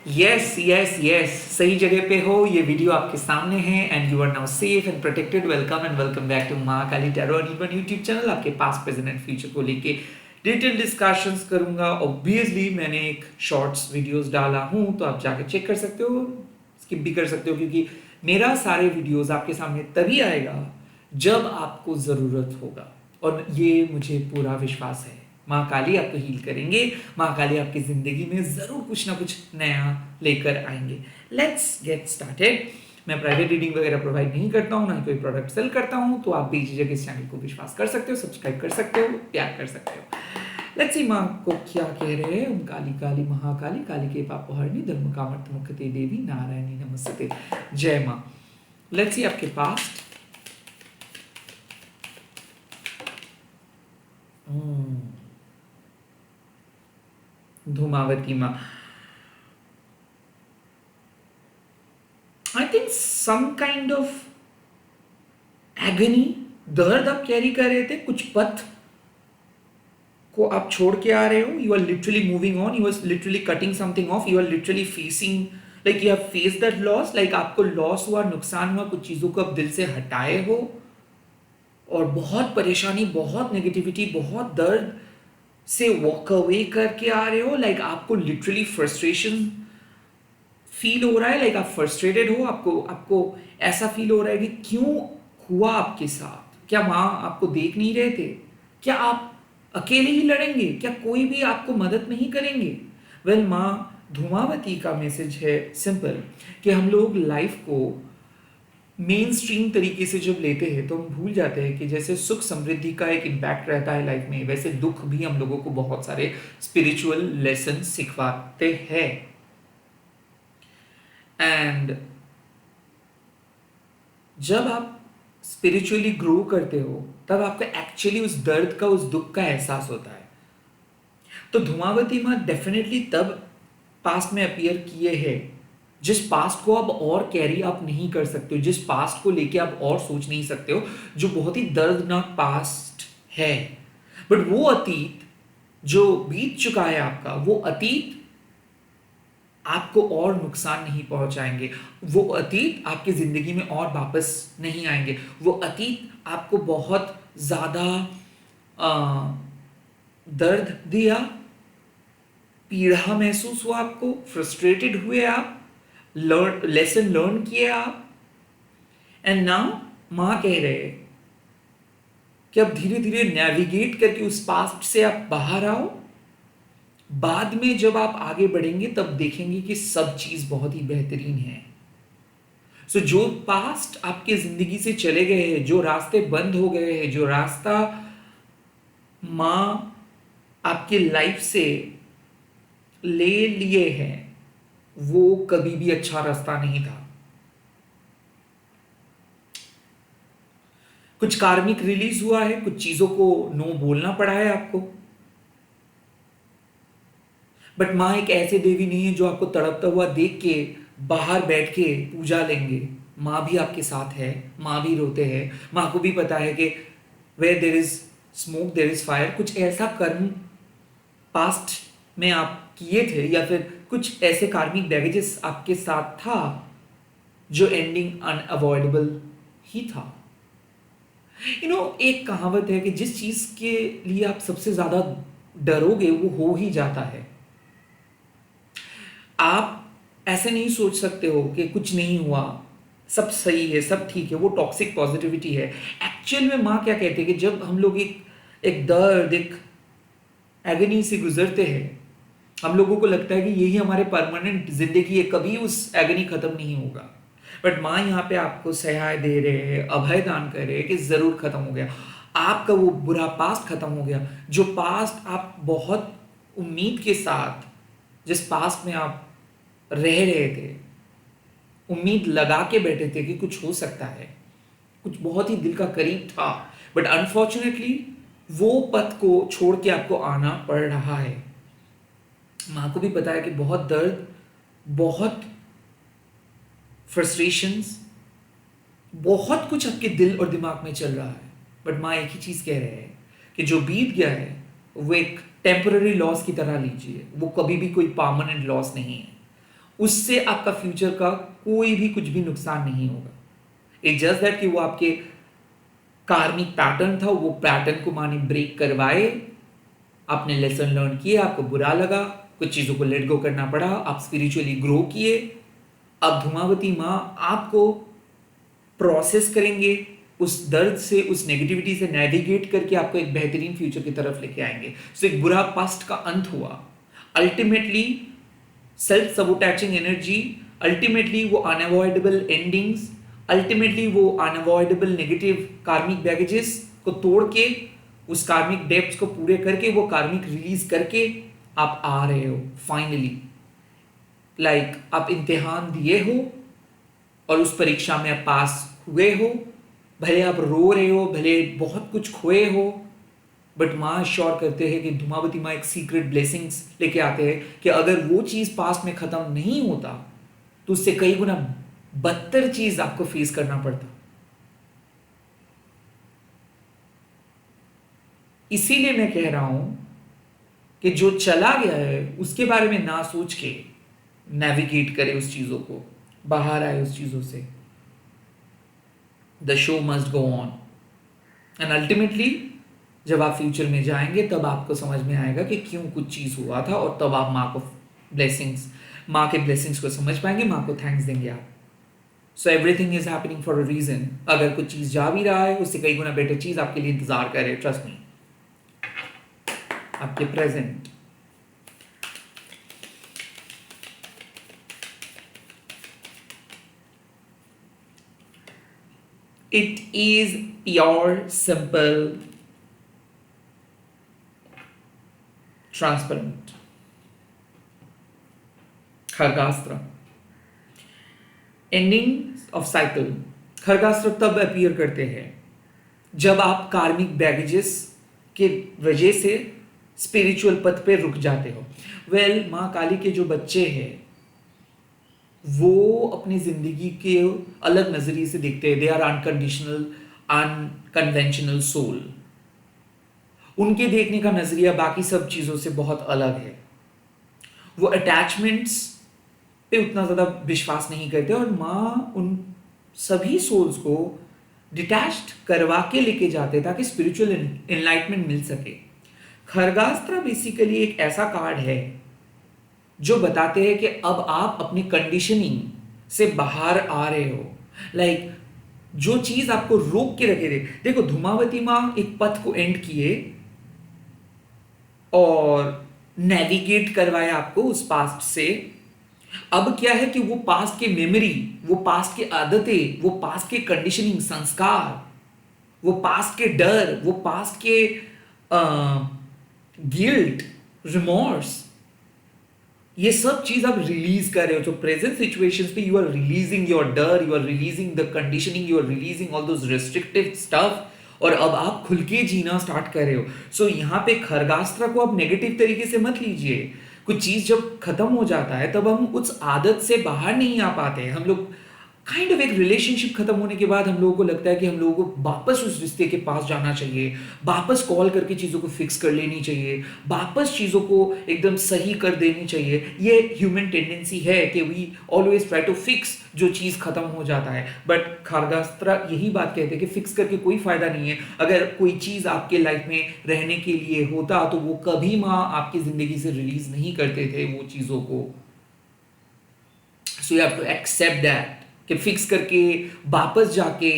Yes yes yes, सही जगह पे हो। ये वीडियो आपके सामने है and you are now safe and protected. Welcome and welcome back to Mahakali tarot और इवन यूट्यूब चैनल। आपके पास प्रेजेंट एंड फ्यूचर को लेके डिटेल डिस्कशंस करूंगा। ऑब्वियसली मैंने एक शॉर्ट्स वीडियोस डाला हूं, तो आप जाके चेक कर सकते हो, स्किप भी कर सकते हो, क्योंकि मेरा सारे वीडियोस आपके सामने तभी आएगा जब आपको ज़रूरत होगा। और ये मुझे पूरा विश्वास है, माँ काली आपको हील करेंगे, माँ काली आपकी ज़िंदगी में ज़रूर कुछ ना कुछ नया लेकर आएंगे। Let's get started. मैं प्राइवेट रीडिंग वगैरह प्रोवाइड नहीं करता हूँ, ना ही कोई प्रोडक्ट सेल करता हूँ, तो आप बेझिझक इस चैनल को विश्वास कर सकते हो, सब्सक्राइब कर सकते हो, प्यार कर सकते हो। लेट्स सी माँ को क्या कह रहे हैं। ओम काली काली महाकाली, काली के पापहरणी, धर्म कामर्थ मुक्ते देवी, नारायणी नमस्ते। जय माँ। लेट्स सी आपके पास धूमावती माँ। I think some kind of agony, दर्द आप कैरी कर रहे थे, कुछ पथ को आप छोड़ के आ रहे हो। You are literally moving on, you are literally cutting something off, you are literally facing, like you have face that loss. Like आपको लॉस हुआ, नुकसान हुआ, कुछ चीजों को आप दिल से हटाए हो और बहुत परेशानी, बहुत नेगेटिविटी, बहुत दर्द से वॉक अवे करके आ रहे हो। लाइक आपको लिटरली फ्रस्ट्रेशन फील हो रहा है, लाइक आप फ्रस्ट्रेटेड हो, आपको आपको ऐसा फील हो रहा है कि क्यों हुआ आपके साथ। क्या माँ आपको देख नहीं रहे थे? क्या आप अकेले ही लड़ेंगे? क्या कोई भी आपको मदद नहीं करेंगे? वेल माँ धूमावती का मैसेज है सिंपल, कि हम लोग लाइफ को मेन स्ट्रीम तरीके से जब लेते हैं तो हम भूल जाते हैं कि जैसे सुख समृद्धि का एक इम्पैक्ट रहता है लाइफ में, वैसे दुख भी हम लोगों को बहुत सारे स्पिरिचुअल लेसन सिखवाते हैं। एंड जब आप स्पिरिचुअली ग्रो करते हो तब आपको एक्चुअली उस दर्द का, उस दुख का एहसास होता है। तो धूमावती माँ डेफिनेटली तब पास्ट में अपीयर किए हैं जिस पास्ट को अब और कैरी आप नहीं कर सकते हो, जिस पास्ट को लेके आप और सोच नहीं सकते हो, जो बहुत ही दर्दनाक पास्ट है। बट वो अतीत जो बीत चुका है आपका, वो अतीत आपको और नुकसान नहीं पहुंचाएंगे। वो अतीत आपकी ज़िंदगी में और वापस नहीं आएंगे। वो अतीत आपको बहुत ज़्यादा दर्द दिया, पीड़ा महसूस हुआ, आपको फ्रस्ट्रेटेड हुए आप, लेसन लर्न किए आप। एंड नाउ माँ कह रहे हैं कि अब धीरे धीरे नेविगेट करके उस पास्ट से आप बाहर आओ। बाद में जब आप आगे बढ़ेंगे तब देखेंगे कि सब चीज बहुत ही बेहतरीन है। सो जो पास्ट आपके जिंदगी से चले गए हैं, जो रास्ते बंद हो गए हैं, जो रास्ता माँ आपके लाइफ से ले लिए हैं, वो कभी भी अच्छा रास्ता नहीं था। कुछ कार्मिक रिलीज हुआ है, कुछ चीजों को नो बोलना पड़ा है आपको। बट माँ एक ऐसे देवी नहीं है जो आपको तड़पता हुआ देख के बाहर बैठ के पूजा लेंगे। माँ भी आपके साथ है, माँ भी रोते हैं। माँ को भी पता है कि where there is smoke there is fire. कुछ ऐसा कर्म पास्ट में आप किए थे, या फिर कुछ ऐसे कार्मिक बैगेजेस आपके साथ था जो एंडिंग अनअवॉइडेबल ही था। एक कहावत है कि जिस चीज के लिए आप सबसे ज्यादा डरोगे वो हो ही जाता है। आप ऐसे नहीं सोच सकते हो कि कुछ नहीं हुआ, सब सही है, सब ठीक है, वो टॉक्सिक पॉजिटिविटी है। एक्चुअल में माँ क्या कहते हैं कि जब हम लोग एक एक दर्द, एक एगनी से गुजरते हैं, हम लोगों को लगता है कि यही हमारे परमानेंट जिंदगी है, कभी उस एगनी खत्म नहीं होगा। बट माँ यहाँ पे आपको सहाय दे रहे हैं, अभय दान कर रहे हैं कि जरूर खत्म हो गया आपका वो बुरा पास्ट, खत्म हो गया। जो पास्ट आप बहुत उम्मीद के साथ, जिस पास्ट में आप रह रहे थे, उम्मीद लगा के बैठे थे कि कुछ हो सकता है, कुछ बहुत ही दिल का करीब था, बट अनफॉर्चुनेटली वो पथ को छोड़ के आपको आना पड़ रहा है। माँ को भी पता है कि बहुत दर्द, बहुत फ्रस्ट्रेशंस, बहुत कुछ आपके दिल और दिमाग में चल रहा है। बट माँ एक ही चीज़ कह रहे हैं कि जो बीत गया है वो एक टेम्पररी लॉस की तरह लीजिए, वो कभी भी कोई परमानेंट लॉस नहीं है। उससे आपका फ्यूचर का कोई भी कुछ भी नुकसान नहीं होगा। इट जस्ट दैट कि वो आपके कार्मिक पैटर्न था, वो पैटर्न को माने ब्रेक करवाए, आपने लेसन लर्न किए, आपको बुरा लगा, कुछ चीज़ों को लेट गो करना पड़ा, आप स्पिरिचुअली ग्रो किए। अब धूमावती माँ आपको प्रोसेस करेंगे, उस दर्द से, उस नेगेटिविटी से नेविगेट करके आपको एक बेहतरीन फ्यूचर की तरफ लेके आएंगे। सो एक बुरा पास्ट का अंत हुआ। अल्टीमेटली सेल्फ सबोटैचिंग एनर्जी, अल्टीमेटली वो अनअवॉइडेबल एंडिंग्स, अल्टीमेटली वो अनअवॉइडेबल नेगेटिव कार्मिक बैगेजेस को तोड़ के, उस कार्मिक डेप्थ्स को पूरे करके, वो कार्मिक रिलीज करके आप आ रहे हो फाइनली। लाइक आप इम्तिहान दिए हो और उस परीक्षा में आप पास हुए हो, भले आप रो रहे हो, भले बहुत कुछ खोए हो, बट माँ श्योर करते हैं कि धूमावती माँ एक सीक्रेट ब्लेसिंग्स लेके आते हैं कि अगर वो चीज पास्ट में खत्म नहीं होता तो उससे कई गुना बदतर चीज आपको फेस करना पड़ता। इसीलिए मैं कह रहा हूं कि जो चला गया है उसके बारे में ना सोच के नेविगेट करे उस चीजों को, बाहर आए उस चीजों से। The show must go on and ultimately जब आप फ्यूचर में जाएंगे तब आपको समझ में आएगा कि क्यों कुछ चीज हुआ था, और तब आप माँ के ब्लेसिंग्स को समझ पाएंगे, माँ को थैंक्स देंगे आप। So everything is happening for a reason. अगर कुछ चीज जा भी रहा है उससे कई गुना बेटर चीज आपके लिए इंतजार कर रहे, ट्रस्ट मी, आपके present. It is pure, simple, transparent. खरगास्त्र, एंडिंग ऑफ साइकिल। खरगास्त्र तब अपीयर करते हैं जब आप कार्मिक बैगेजेस के वजह से स्पिरिचुअल पथ पे रुक जाते हो। वेल, माँ काली के जो बच्चे हैं वो अपनी जिंदगी के अलग नजरिए से देखते हैं। They are unconditional, unconventional soul. उनके देखने का नजरिया बाकी सब चीजों से बहुत अलग है। वो अटैचमेंट्स पे उतना ज्यादा विश्वास नहीं करते, और माँ उन सभी सोल्स को डिटैच्ड करवा के लेके जाते ताकि स्पिरिचुअल एनलाइटमेंट मिल सके। खरगास्त्र बेसिकली एक ऐसा कार्ड है जो बताते हैं कि अब आप अपनी कंडीशनिंग से बाहर आ रहे हो। लाइक जो चीज आपको रोक के रखे थे, देखो धूमावती माँ एक पथ को एंड किए और नेविगेट करवाया आपको उस पास्ट से। अब क्या है कि वो पास्ट के मेमोरी, वो पास्ट के आदतें, वो पास्ट के कंडीशनिंग संस्कार, वो पास्ट के डर, वो पास्ट के गिल्ट, रिमोर्स, ये सब चीज आप रिलीज कर रहे हो। तो प्रेजेंट सिचुएशंस पे you are releasing your dar, you are releasing the conditioning, you are releasing all those restrictive stuff, और अब आप खुल के जीना स्टार्ट कर रहे हो। सो यहाँ पे खरगास्त्र को आप नेगेटिव तरीके से मत लीजिए। कुछ चीज जब खत्म हो जाता है तब हम उस आदत से बाहर नहीं आ पाते हैं। हम लोग काइंड ऑफ एक रिलेशनशिप खत्म होने के बाद हम लोगों को लगता है कि हम लोगों को वापस उस रिश्ते के पास जाना चाहिए, वापस कॉल करके चीज़ों को फिक्स कर लेनी चाहिए, वापस चीज़ों को एकदम सही कर देनी चाहिए। ये ह्यूमन टेंडेंसी है कि we always try to fix जो चीज़ खत्म हो जाता है। बट खरगास्त्र यही बात कहते हैं कि फिक्स करके कोई फायदा नहीं है। अगर कोई चीज़ आपके लाइफ में रहने के लिए होता तो वो कभी माँ आपकी जिंदगी से रिलीज नहीं करते थे वो चीज़ों को। So you have to accept that कि फिक्स करके वापस जाके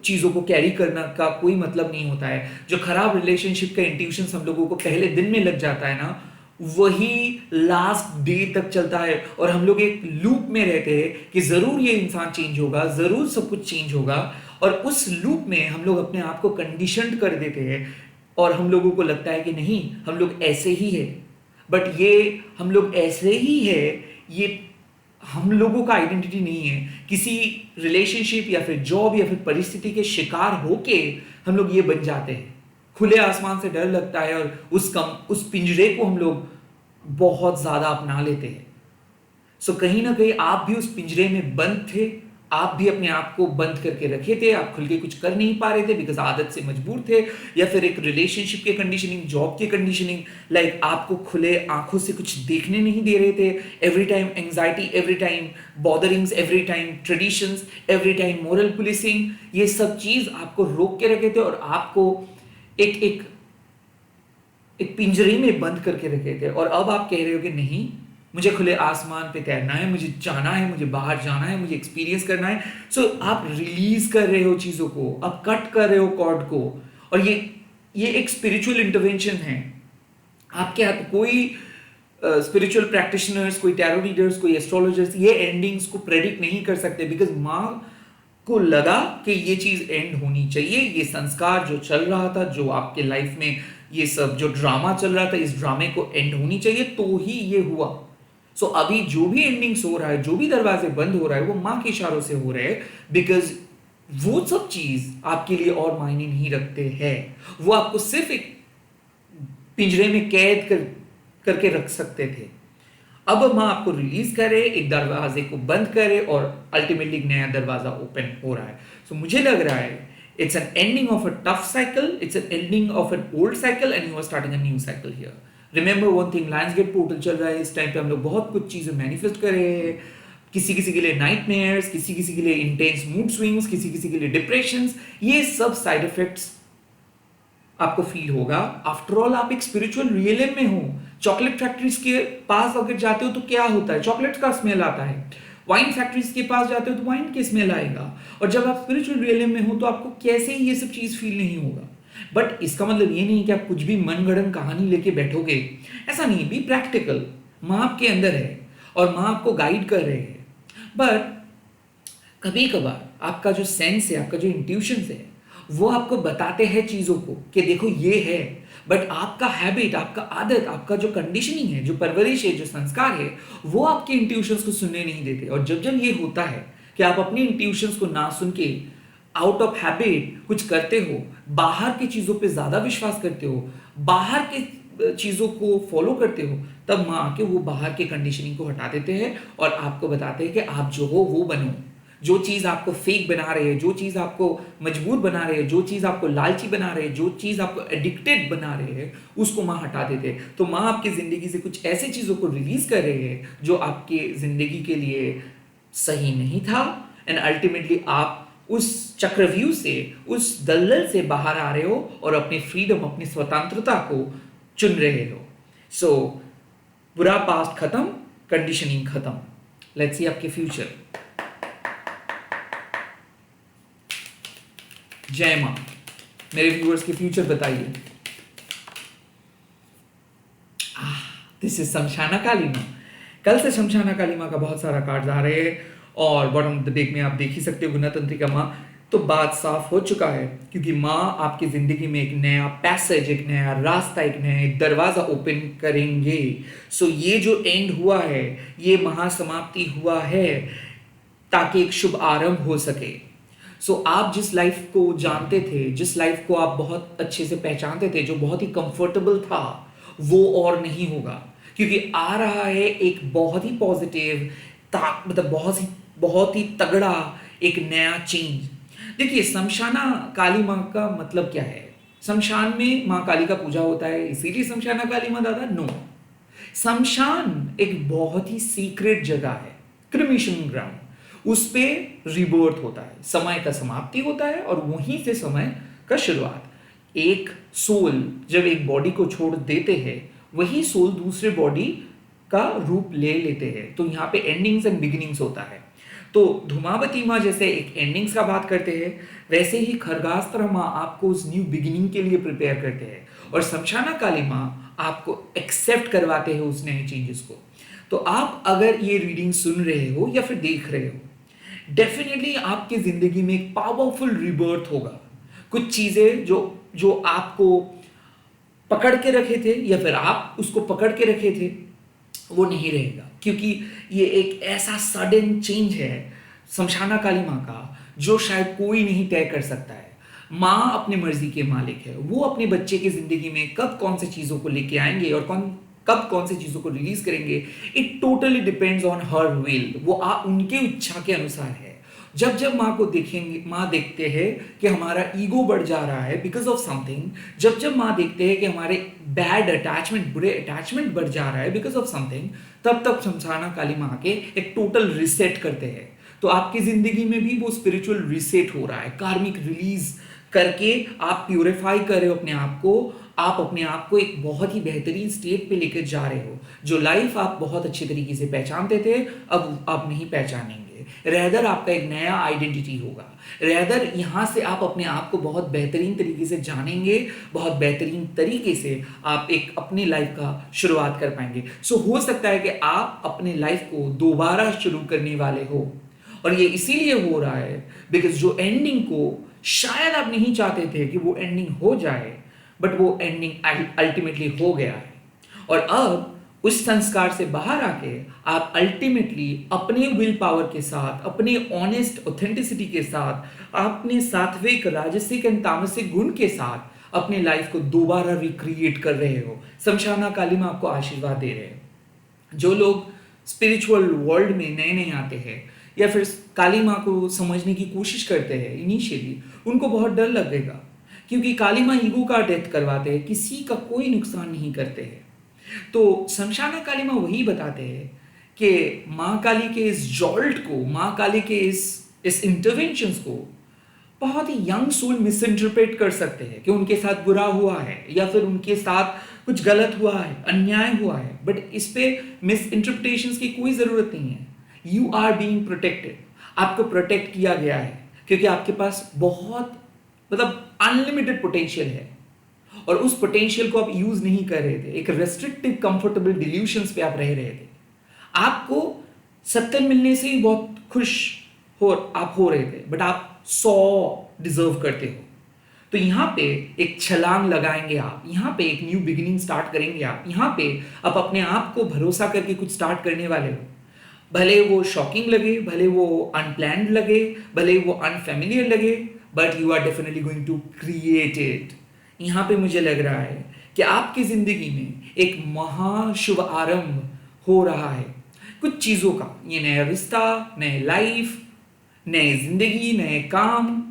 चीज़ों को कैरी करना का कोई मतलब नहीं होता है। जो खराब रिलेशनशिप का इंट्यूशन हम लोगों को पहले दिन में लग जाता है ना, वही लास्ट डे तक चलता है, और हम लोग एक लूप में रहते हैं कि ज़रूर ये इंसान चेंज होगा, ज़रूर सब कुछ चेंज होगा, और उस लूप में हम लोग अपने आप को कंडीशनड कर देते हैं, और हम लोगों को लगता है कि नहीं हम लोग ऐसे ही है। बट ये हम लोग ऐसे ही है, ये हम लोगों का आइडेंटिटी नहीं है। किसी रिलेशनशिप या फिर जॉब या फिर परिस्थिति के शिकार होके हम लोग ये बन जाते हैं। खुले आसमान से डर लगता है और उस पिंजरे को हम लोग बहुत ज्यादा अपना लेते हैं। सो कहीं ना कहीं आप भी उस पिंजरे में बंद थे, आप भी अपने आप को बंद करके रखे थे, आप खुल के कुछ कर नहीं पा रहे थे बिकॉज आदत से मजबूर थे, या फिर एक रिलेशनशिप की कंडीशनिंग, जॉब की कंडीशनिंग, लाइक आपको खुले आंखों से कुछ देखने नहीं दे रहे थे, every time anxiety, every time botherings, every time traditions, every time moral policing, ये सब चीज आपको रोक के रखे थे और आपको एक एक एक पिंजरे में बंद करके रखे थे। और अब आप कह रहे हो कि नहीं, मुझे खुले आसमान पे तैरना है, मुझे जाना है, मुझे बाहर जाना है, मुझे एक्सपीरियंस करना है। सो आप रिलीज कर रहे हो चीजों को, आप कट कर रहे हो कॉर्ड को, और ये एक स्पिरिचुअल इंटरवेंशन है। आपके हाथ कोई स्पिरिचुअल प्रैक्टिशनर्स, कोई टैरो रीडर्स, कोई एस्ट्रोलॉजर्स ये एंडिंग्स को प्रेडिक्ट नहीं कर सकते बिकॉज माँ को लगा कि ये चीज एंड होनी चाहिए, ये संस्कार जो चल रहा था, जो आपके लाइफ में ये सब जो ड्रामा चल रहा था, इस ड्रामे को एंड होनी चाहिए, तो ही ये हुआ। सो अभी जो भी एंडिंग्स हो रहा है, जो भी दरवाजे बंद हो रहा है, वो माँ के इशारों से हो रहे हैं बिकॉज वो सब चीज आपके लिए और मायने नहीं रखते हैं। वो आपको सिर्फ एक पिंजरे में कैद करके रख सकते थे। अब माँ आपको रिलीज करे, एक दरवाजे को बंद करे और अल्टीमेटली एक नया दरवाजा ओपन हो रहा है। सो मुझे लग रहा है it's an ending of a tough cycle, it's an ending of an old cycle and you are starting a new cycle here. Remember one thing, Lionsgate portal चल रहा है इस टाइम पे, हम लोग बहुत कुछ चीजें मैनिफेस्ट कर रहे हैं। किसी किसी के लिए नाइटमेयर्स, किसी किसी के लिए इंटेंस मूड स्विंग्स, किसी किसी के लिए डिप्रेशंस, ये सब साइड इफेक्ट्स आपको फील होगा। आफ्टर ऑल आप एक स्पिरिचुअल रियलिज्म में हो। चॉकलेट फैक्ट्रीज के पास अगर जाते हो तो क्या होता है, चॉकलेट का स्मेल आता है। वाइन फैक्ट्रीज के पास जाते हो तो वाइन की स्मेल आएगा। और जब आप स्पिरिचुअल रियलिज्म में हो तो आपको कैसे ही ये सब चीज फील नहीं होगा। बट इसका मतलब ये नहीं कि आप कुछ भी मनगढ़ंत कहानी लेके बैठोगे, ऐसा नहीं। बी प्रैक्टिकल, माँ आपके अंदर है और माँ आपको गाइड कर रहे हैं। बट कभी कभार आपका जो सेंस है, आपका जो इंट्यूशन है, वो आपको बताते हैं चीजों को कि देखो ये है, बट आपका हैबिट, आपका आदत, आपका जो कंडीशनिंग है, जो परवरिश है, जो संस्कार है, वो आपके इंट्यूशंस को सुनने नहीं देते। और जब जब ये होता है कि आप अपने इंट्यूशंस को ना सुन के आउट ऑफ हैबिट कुछ करते हो, बाहर की चीजों पे ज्यादा विश्वास करते हो, बाहर के चीजों को फॉलो करते हो, तब माँ आके वो बाहर के कंडीशनिंग को हटा देते हैं और आपको बताते हैं कि आप जो हो वो बनो। जो चीज आपको फेक बना रहे हैं, जो चीज आपको मजबूर बना रहे हैं, जो चीज आपको लालची बना रहे हैं, जो चीज आपको एडिक्टेड बना रहे हैं, उसको माँ हटा देते हैं। तो माँ आपकी जिंदगी से कुछ ऐसी चीजों को रिलीज कर रहे हैं जो आपकी जिंदगी के लिए सही नहीं था, एंड अल्टीमेटली आप उस चक्रव्यूह से, उस दलदल से बाहर आ रहे हो और अपनी फ्रीडम, अपनी स्वतंत्रता को चुन रहे हो। सो बुरा पास्ट खत्म, कंडीशनिंग खत्म। लेट्स सी आपके फ्यूचर। जय मां। मेरे व्यूअर्स के फ्यूचर बताइए। दिस इज शमशाना काली मां। कल से शमशाना काली मां का बहुत सारा कार्ड आ रहे हैं और बॉटम ऑफ द डेक में आप देख ही सकते हो गुना तंत्रिका मां। तो बात साफ हो चुका है क्योंकि माँ आपकी जिंदगी में एक नया पैसेज, एक नया रास्ता, एक नया दरवाजा ओपन करेंगे। सो ये जो एंड हुआ है, ये महासमाप्ति हुआ है ताकि एक शुभ आरंभ हो सके। सो आप जिस लाइफ को जानते थे, जिस लाइफ को आप बहुत अच्छे से पहचानते थे, जो बहुत ही कंफर्टेबल था, वो और नहीं होगा क्योंकि आ रहा है एक बहुत ही पॉजिटिव, मतलब बहुत ही तगड़ा एक नया चेंज। देखिए, शमशाना काली माँ का मतलब क्या है? शमशान में माँ काली का पूजा होता है, इसीलिए शमशाना काली माँ दादा? नो, शमशान एक बहुत ही सीक्रेट जगह है, क्रिमेशन ग्राउंड। उस पे रिबर्थ होता है, समय का समाप्ति होता है और वहीं से समय का शुरुआत। एक सोल जब एक बॉडी को छोड़ देते हैं, वही सोल दूसरे बॉडी का रूप ले लेते हैं। तो यहाँ पे एंडिंग्स एंड बिगिनिंग्स होता है। तो धूमावती माँ जैसे एक एंडिंग्स का बात करते हैं, वैसे ही खरगास्त्र माँ आपको उस न्यू बिगिनिंग के लिए प्रिपेयर करते हैं और शमशाना काली माँ आपको एक्सेप्ट करवाते हैं उस नए चेंजेस को। तो आप अगर ये रीडिंग सुन रहे हो या फिर देख रहे हो, डेफिनेटली आपकी जिंदगी में एक पावरफुल रिबर्थ होगा। कुछ चीजें जो आपको पकड़ के रखे थे या फिर आप उसको पकड़ के रखे थे, वो नहीं रहेगा क्योंकि ये एक ऐसा सडन चेंज है शमशाना काली माँ का जो शायद कोई नहीं तय कर सकता है। माँ अपनी मर्जी के मालिक है। वो अपने बच्चे की जिंदगी में कब कौन से चीजों को लेके आएंगे और कब कौन सी चीजों को रिलीज करेंगे, it totally depends on her will. वो उनके इच्छा के अनुसार है। जब जब माँ को देखेंगे, माँ देखते हैं कि हमारा ईगो बढ़ जा रहा है बिकॉज ऑफ समथिंग, जब जब माँ देखते हैं कि हमारे बैड अटैचमेंट, बुरे अटैचमेंट बढ़ जा रहा है बिकॉज ऑफ समथिंग, तब तब शमशाना काली माँ के एक टोटल रिसेट करते हैं। तो आपकी जिंदगी में भी वो स्पिरिचुअल रिसेट हो रहा है, कार्मिक रिलीज करके आप प्यूरिफाई कर रहे हो अपने आप को, आप अपने आप को एक बहुत ही बेहतरीन स्टेट पे लेकर जा रहे हो। जो लाइफ आप बहुत अच्छे तरीके से पहचानते थे, अब आप नहीं पहचानेंगे। रेदर आपका एक नया आइडेंटिटी होगा, रेदर यहाँ से आप अपने आप को बहुत बेहतरीन तरीके से जानेंगे, बहुत बेहतरीन तरीके से आप एक अपनी लाइफ का शुरुआत कर पाएंगे। सो हो सकता है कि आप अपने लाइफ को दोबारा शुरू करने वाले हो, और ये इसीलिए हो रहा है बिकॉज जो एंडिंग को शायद आप नहीं चाहते थे कि वो एंडिंग हो जाए, बट वो एंडिंग अल्टीमेटली हो गया है। और अब उस संस्कार से बाहर आके आप अल्टीमेटली अपने विल पावर के साथ, अपने ऑनेस्ट ऑथेंटिसिटी के साथ, अपने सात्विक, राजसिक एंड तामसिक गुण के साथ अपने लाइफ को दोबारा रिक्रिएट कर रहे हो। शमशाना काली माँ आपको आशीर्वाद दे रहे हैं। जो लोग स्पिरिचुअल वर्ल्ड में नए नए आते हैं या फिर काली माँ को समझने की कोशिश करते हैं इनिशियली, उनको बहुत डर लगेगा, क्योंकि काली माँ ईगो का डेथ करवाते हैं, किसी का कोई नुकसान नहीं करते हैं। तो शमशाना काली माँ वही बताते हैं कि माँ काली के इस जॉल्ट को, माँ काली के इस इंटरवेंशंस को बहुत ही यंग सोल मिस इंटरप्रेट कर सकते हैं कि उनके साथ बुरा हुआ है या फिर उनके साथ कुछ गलत हुआ है, अन्याय हुआ है। बट इस पे मिस इंटरप्रिटेशंस की कोई जरूरत नहीं है। यू आर बीइंग प्रोटेक्टेड, आपको प्रोटेक्ट किया गया है, क्योंकि आपके पास बहुत अनलिमिटेड पोटेंशियल है, और उस पोटेंशियल को आप यूज नहीं कर रहे थे। एक रेस्ट्रिक्टिव कंफर्टेबल डिल्यूशंस पे आप रह रहे थे। आपको सत्तर मिलने से ही बहुत खुश आप हो रहे थे, बट आप 100 डिजर्व करते हो। तो यहाँ पे एक छलांग लगाएंगे आप, यहाँ पे एक न्यू बिगिनिंग स्टार्ट करेंगे आप, यहाँ पे आप अपने आप को भरोसा करके कुछ स्टार्ट करने वाले हो। भले वो शॉकिंग लगे, भले वो अनप्लैन्ड लगे, भले वो अनफेमिलियर लगे, but you are definitely going to create it. यहाँ पे मुझे लग रहा है कि आपकी जिंदगी में एक महाशुभ आरंभ हो रहा है कुछ चीजों का। ये नया रिश्ता, नए लाइफ, नए जिंदगी, नए काम,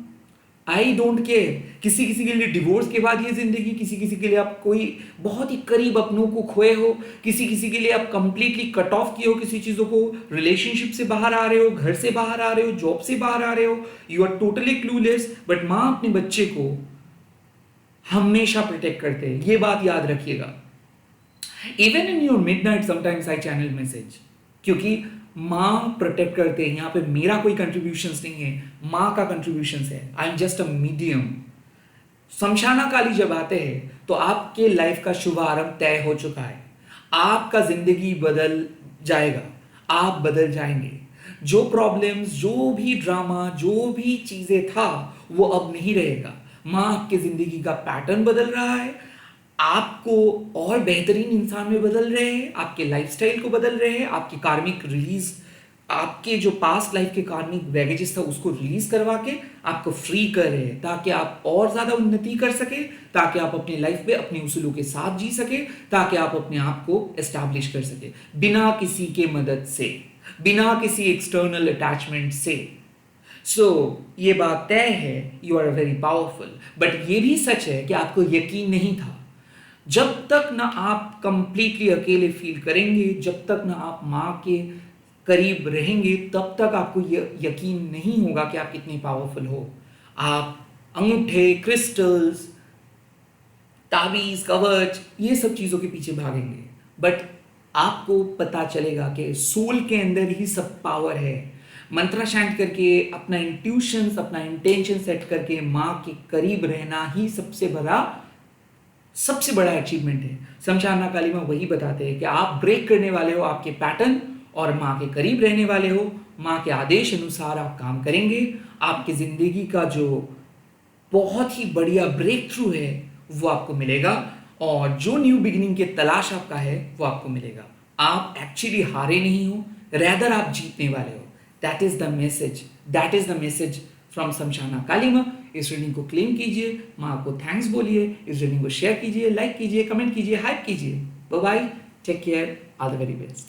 आई डोंट केयर। किसी किसी के लिए डिवोर्स के बाद ये जिंदगी, किसी किसी के लिए आप कोई बहुत ही करीब अपनों को खोए हो, किसी किसी के लिए आप कंप्लीटली कट ऑफ किए हो किसी चीजों को, रिलेशनशिप से बाहर आ रहे हो, घर से बाहर आ रहे हो, जॉब से बाहर आ रहे हो, you are totally clueless. But माँ अपने बच्चे को हमेशा प्रोटेक्ट करते हैं, ये बात याद रखिएगा। Even in your midnight sometimes I channel message, क्योंकि माँ प्रोटेक्ट करते हैं। यहाँ पे मेरा कोई कंट्रीब्यूशंस नहीं है, माँ का कंट्रीब्यूशंस है। I am just a medium. Shamshana Kali जब आते हैं तो आपके लाइफ का शुभारंभ तय हो चुका है। आपका जिंदगी बदल जाएगा, आप बदल जाएंगे। जो प्रॉब्लम्स, जो भी ड्रामा, जो भी चीजें था, वो अब नहीं रहेगा। माँ आपकी जिंदगी का पैटर्न बदल रहा है, आपको और बेहतरीन इंसान में बदल रहे हैं, आपके लाइफस्टाइल को बदल रहे हैं, आपकी कार्मिक रिलीज, आपके जो पास्ट लाइफ के कार्मिक बैगेजेस था उसको रिलीज करवा के आपको फ्री कर रहे हैं, ताकि आप और ज्यादा उन्नति कर सके, ताकि आप अपनी लाइफ में अपने उसूलों के साथ जी सके, ताकि आप अपने आप को एस्टैब्लिश कर सके बिना किसी के मदद से, बिना किसी एक्सटर्नल अटैचमेंट से। ये बात तय है, you are very powerful. But ये भी सच है कि आपको यकीन नहीं था। जब तक ना आप कंप्लीटली अकेले फील करेंगे, जब तक ना आप माँ के करीब रहेंगे, तब तक आपको यकीन नहीं होगा कि आप कितने पावरफुल हो। आप अंगूठे, क्रिस्टल्स, ताबीज, कवच, ये सब चीजों के पीछे भागेंगे, बट आपको पता चलेगा कि सोल के अंदर ही सब पावर है। मंत्रा चैंट करके, अपना इंट्यूशंस, अपना इंटेंशन सेट करके माँ के करीब रहना ही सबसे बड़ा अचीवमेंट है। शमशाना काली माँ वही बताते हैं कि आप ब्रेक करने वाले हो आपके पैटर्न, और माँ के करीब रहने वाले हो। माँ के आदेश अनुसार आप काम करेंगे, आपकी जिंदगी का जो बहुत ही बढ़िया ब्रेक थ्रू है वो आपको मिलेगा, और जो न्यू बिगिनिंग के तलाश आपका है वो आपको मिलेगा। आप एक्चुअली हारे नहीं हो, रेदर आप जीतने वाले हो। That is the message from Shamshana Kali माँ। इस रीडिंग को क्लेम कीजिए, माँ को थैंक्स बोलिए, इस रीडिंग को शेयर कीजिए, लाइक कीजिए, कमेंट कीजिए, हाइप कीजिए। Bye bye, take care, all the very best.